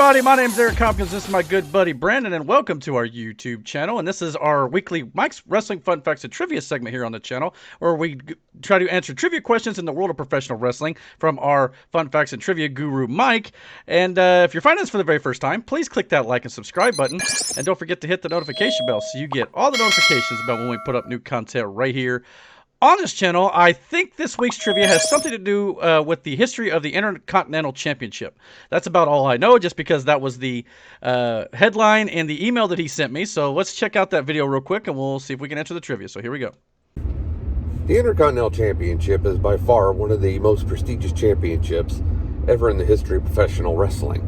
everybody, my name's Eric Hopkins, this is my good buddy Brandon, and welcome to our YouTube channel, and this is our weekly Mike's Wrestling Fun Facts and Trivia segment here on the channel, where we try to answer trivia questions in the world of professional wrestling from our Fun Facts and Trivia guru, Mike. And if you're finding this for the very first time, please click that like and subscribe button, and don't forget to hit the notification bell so you get all the notifications about when we put up new content right here on this channel. I think this week's trivia has something to do with the history of the Intercontinental Championship. That's about all I know, just because that was the headline and the email that he sent me. So let's check out that video real quick, and we'll see if we can answer the trivia. So here we go. The Intercontinental Championship is by far one of the most prestigious championships ever in the history of professional wrestling.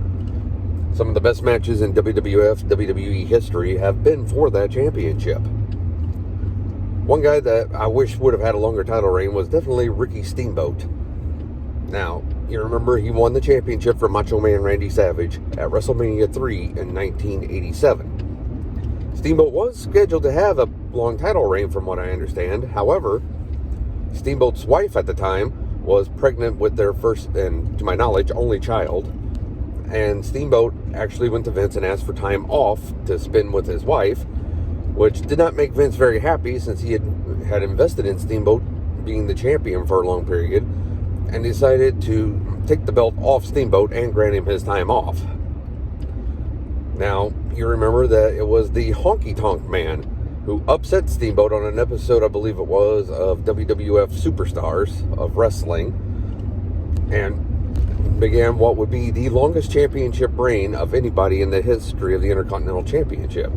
Some of the best matches in WWF, WWE history have been for that championship. One guy that I wish would have had a longer title reign was definitely Ricky Steamboat. Now, you remember he won the championship from Macho Man Randy Savage at WrestleMania 3 in 1987. Steamboat was scheduled to have a long title reign from what I understand. However, Steamboat's wife at the time was pregnant with their first, and to my knowledge, only child. And Steamboat actually went to Vince and asked for time off to spend with his wife, which did not make Vince very happy since he had invested in Steamboat being the champion for a long period, and decided to take the belt off Steamboat and grant him his time off. Now, you remember that it was the Honky Tonk Man who upset Steamboat on an episode, I believe it was, of WWF Superstars of Wrestling, and began what would be the longest championship reign of anybody in the history of the Intercontinental Championship.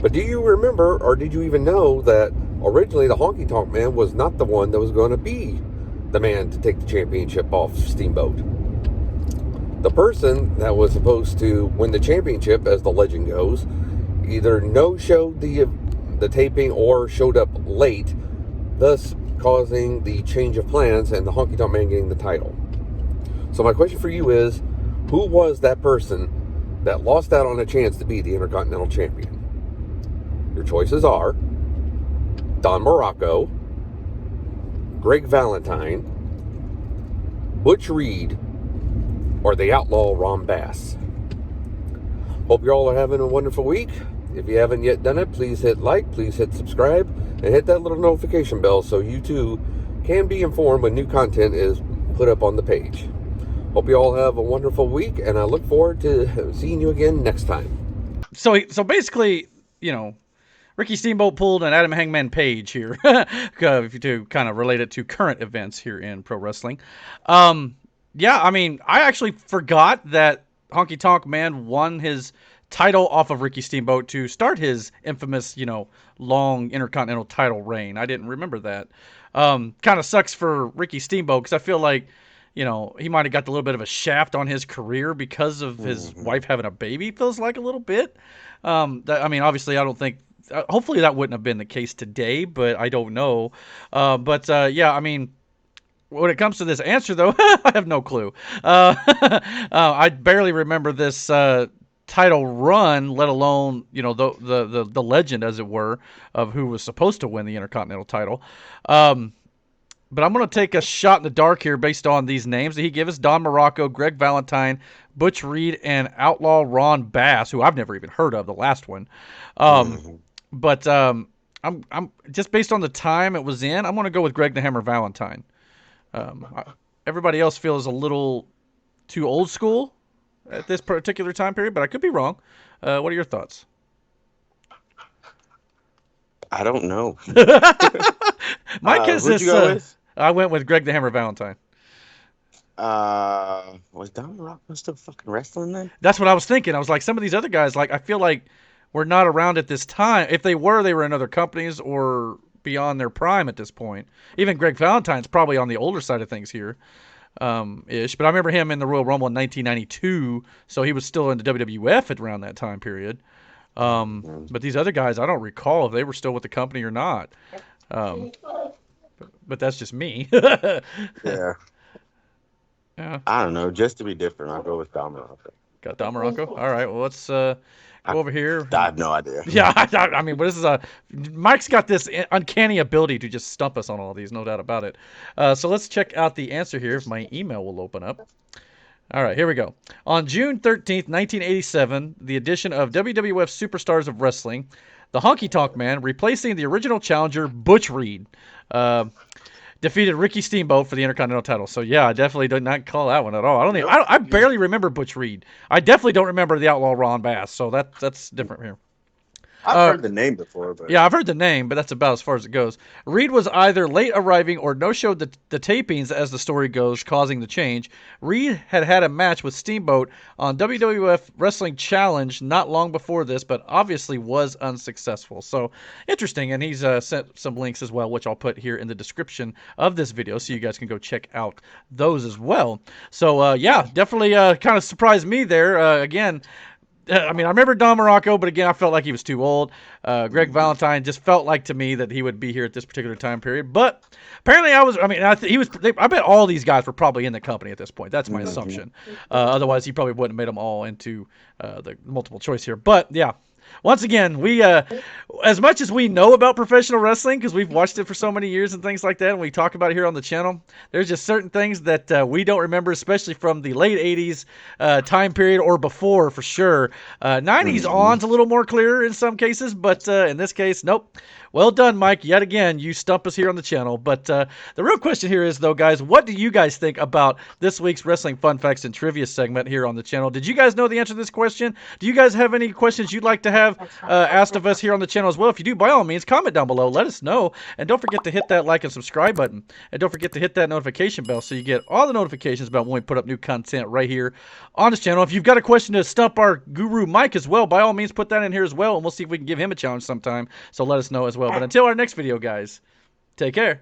But do you remember, or did you even know, that originally the Honky Tonk Man was not the one that was going to be the man to take the championship off Steamboat? The person that was supposed to win the championship, as the legend goes, either no-showed the taping or showed up late, thus causing the change of plans and the Honky Tonk Man getting the title. So my question for you is, who was that person that lost out on a chance to be the Intercontinental Champion? Your choices are Don Morocco, Greg Valentine, Butch Reed, or the Outlaw Ron Bass. Hope you all are having a wonderful week. If you haven't yet done it, please hit like, please hit subscribe, and hit that little notification bell so you too can be informed when new content is put up on the page. Hope you all have a wonderful week, and I look forward to seeing you again next time. So basically, you know, Ricky Steamboat pulled an Adam Hangman Page here, if you do kind of relate it to current events here in pro wrestling. Yeah, I mean, I actually forgot that Honky Tonk Man won his title off of Ricky Steamboat to start his infamous, long Intercontinental title reign. I didn't remember that. Kind of sucks for Ricky Steamboat, because I feel like, he might have got a little bit of a shaft on his career because of his wife having a baby, feels like a little bit. Obviously, I don't think, hopefully that wouldn't have been the case today, but I don't know. Yeah, I mean, when it comes to this answer, though, I have no clue. I barely remember this title run, let alone, the legend, as it were, of who was supposed to win the Intercontinental title. But I'm going to take a shot in the dark here based on these names that he gave us: Don Morocco, Greg Valentine, Butch Reed, and Outlaw Ron Bass, who I've never even heard of, the last one. But I'm just based on the time it was in, I'm going to go with Greg the Hammer Valentine. Everybody else feels a little too old school at this particular time period, but I could be wrong. What are your thoughts? I don't know. Mike has this. I went with Greg the Hammer Valentine. Was Don Morocco still fucking wrestling then? That's what I was thinking. I was like, some of these other guys, I feel like were not around at this time. If they were in other companies or beyond their prime at this point. Even Greg Valentine's probably on the older side of things here, ish. But I remember him in the Royal Rumble in 1992, so he was still in the WWF at around that time period. But these other guys, I don't recall if they were still with the company or not. But that's just me. Yeah. Yeah. I don't know. Just to be different, I'll go with Don Morocco. Got Don Morocco? All right. Well, let's go over here. I have no idea. Yeah. I mean, but this is Mike's got this uncanny ability to just stump us on all these, no doubt about it. So let's check out the answer here if my email will open up. All right, here we go. On June 13th, 1987, the addition of WWF Superstars of Wrestling, the Honky Tonk Man, replacing the original challenger Butch Reed, defeated Ricky Steamboat for the Intercontinental title. So yeah, I definitely did not call that one at all. I barely remember Butch Reed. I definitely don't remember the Outlaw Ron Bass. So that's different here. I've heard the name before, but Yeah, I've heard the name, but that's about as far as it goes. Reed was either late arriving or no-showed the tapings as the story goes, causing the change. Reed had a match with Steamboat on WWF Wrestling Challenge not long before this, but obviously was unsuccessful. So, interesting, and he's sent some links as well, which I'll put here in the description of this video so you guys can go check out those as well. So, yeah, definitely kind of surprised me there. Again, I mean, I remember Don Morocco, but again, I felt like he was too old. Greg Valentine just felt like to me that he would be here at this particular time period. But apparently, I bet all these guys were probably in the company at this point. That's my assumption. Otherwise, he probably wouldn't have made them all into the multiple choice here. But yeah. Once again, we as much as we know about professional wrestling, because we've watched it for so many years and things like that, and we talk about it here on the channel, there's just certain things that we don't remember, especially from the late 80s time period or before, for sure. 90s on's a little more clear in some cases, but in this case, nope. Well done, Mike. Yet again, you stump us here on the channel. But the real question here is, though, guys, what do you guys think about this week's Wrestling Fun Facts and Trivia segment here on the channel? Did you guys know the answer to this question? Do you guys have any questions you'd like to have asked of us here on the channel as well? If you do, by all means, comment down below. Let us know. And don't forget to hit that like and subscribe button. And don't forget to hit that notification bell so you get all the notifications about when we put up new content right here on this channel. If you've got a question to stump our guru Mike as well, by all means, put that in here as well, and we'll see if we can give him a challenge sometime. So let us know as well. But until our next video, guys, take care.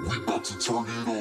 We about to turn it on.